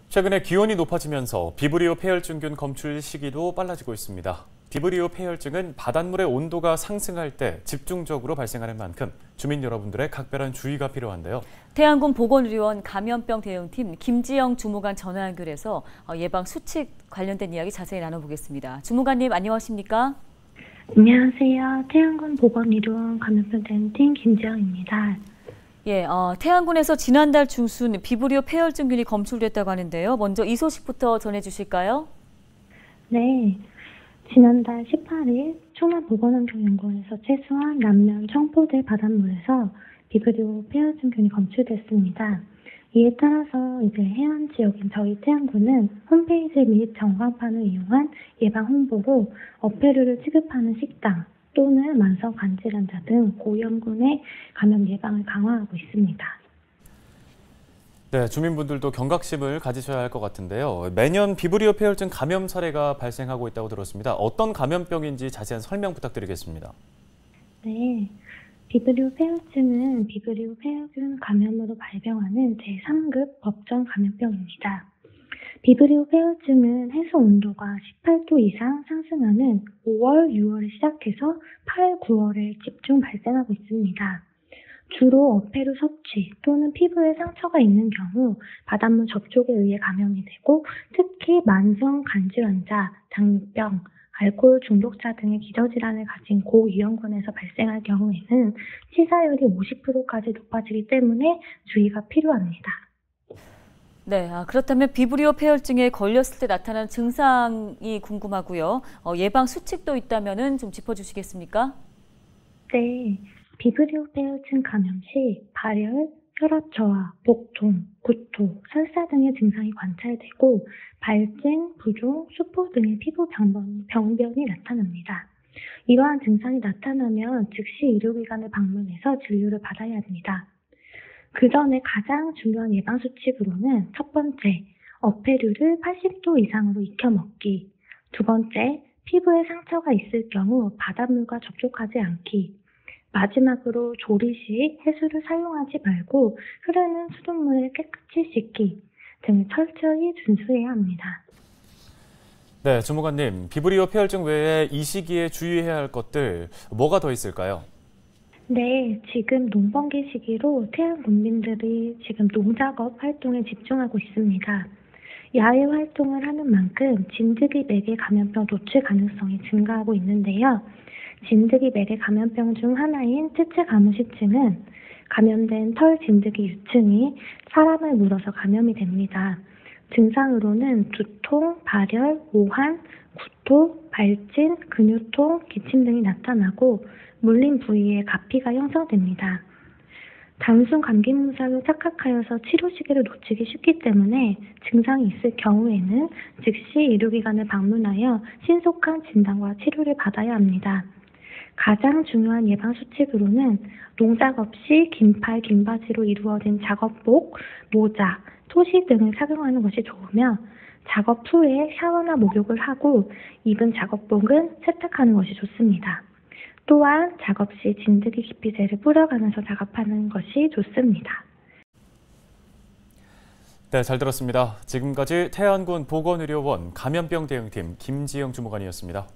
최근에 기온이 높아지면서 비브리오 폐혈증균 검출 시기도 빨라지고 있습니다. 비브리오 폐혈증은 바닷물의 온도가 상승할 때 집중적으로 발생하는 만큼 주민 여러분들의 각별한 주의가 필요한데요. 태안군 보건의료원 감염병 대응팀 김지영 주무관 전화 연결해서 예방 수칙 관련된 이야기 자세히 나눠보겠습니다. 주무관님 안녕하십니까? 안녕하세요. 태안군 보건의료원 감염병 대응팀 김지영입니다. 예, 태안군에서 지난달 중순 비브리오 폐혈증균이 검출됐다고 하는데요. 먼저 이 소식부터 전해주실까요? 네, 지난달 18일 충남보건환경연구원에서 채수한 남면 청포대 바닷물에서 비브리오 폐혈증균이 검출됐습니다. 이에 따라서 이제 해안 지역인 저희 태안군은 홈페이지 및 전광판을 이용한 예방 홍보로 어패류를 취급하는 식당 또는 만성 간질환자 등 고위험군의 감염 예방을 강화하고 있습니다. 네, 주민분들도 경각심을 가지셔야 할 것 같은데요. 매년 비브리오 폐혈증 감염 사례가 발생하고 있다고 들었습니다. 어떤 감염병인지 자세한 설명 부탁드리겠습니다. 네, 비브리오 폐혈증은 비브리오 폐혈균 감염으로 발병하는 제3급 법정 감염병입니다. 비브리오 폐혈증은 해수 온도가 18도 이상 상승하는 5월, 6월에 시작해서 8, 9월에 집중 발생하고 있습니다. 주로 어패류 섭취 또는 피부에 상처가 있는 경우 바닷물 접촉에 의해 감염이 되고 특히 만성 간질환자, 당뇨병, 알코올 중독자 등의 기저질환을 가진 고위험군에서 발생할 경우에는 치사율이 50%까지 높아지기 때문에 주의가 필요합니다. 네, 그렇다면 비브리오 폐혈증에 걸렸을 때 나타나는 증상이 궁금하고요. 예방 수칙도 있다면 좀 짚어주시겠습니까? 네, 비브리오 폐혈증 감염 시 발열, 혈압 저하, 복통, 구토, 설사 등의 증상이 관찰되고 발진, 부종, 수포 등의 피부 병변이 나타납니다. 이러한 증상이 나타나면 즉시 의료기관을 방문해서 진료를 받아야 합니다. 그 전에 가장 중요한 예방수칙으로는 첫 번째, 어패류를 80도 이상으로 익혀 먹기. 두 번째, 피부에 상처가 있을 경우 바닷물과 접촉하지 않기. 마지막으로 조리 시 해수를 사용하지 말고 흐르는 수돗물에 깨끗이 씻기 등을 철저히 준수해야 합니다. 네, 주무관님, 비브리오 폐혈증 외에 이 시기에 주의해야 할 것들 뭐가 더 있을까요? 네, 지금 농번기 시기로 태안 군민들이 지금 농작업 활동에 집중하고 있습니다. 야외 활동을 하는 만큼 진드기 매개 감염병 노출 가능성이 증가하고 있는데요. 진드기 매개 감염병 중 하나인 쯔쯔가무시증은 감염된 털 진드기 유충이 사람을 물어서 감염이 됩니다. 증상으로는 두통, 발열, 오한, 구토, 발진, 근육통, 기침 등이 나타나고 물린 부위에 가피가 형성됩니다. 단순 감기 증상을 착각하여서 치료 시기를 놓치기 쉽기 때문에 증상이 있을 경우에는 즉시 의료기관을 방문하여 신속한 진단과 치료를 받아야 합니다. 가장 중요한 예방수칙으로는 농작업 시 긴팔, 긴바지로 이루어진 작업복, 모자, 토시 등을 착용하는 것이 좋으며 작업 후에 샤워나 목욕을 하고 입은 작업복은 세탁하는 것이 좋습니다. 또한 작업 시 진드기 기피제를 뿌려가면서 작업하는 것이 좋습니다. 네, 잘 들었습니다. 지금까지 태안군 보건의료원 감염병 대응팀 김지영 주무관이었습니다.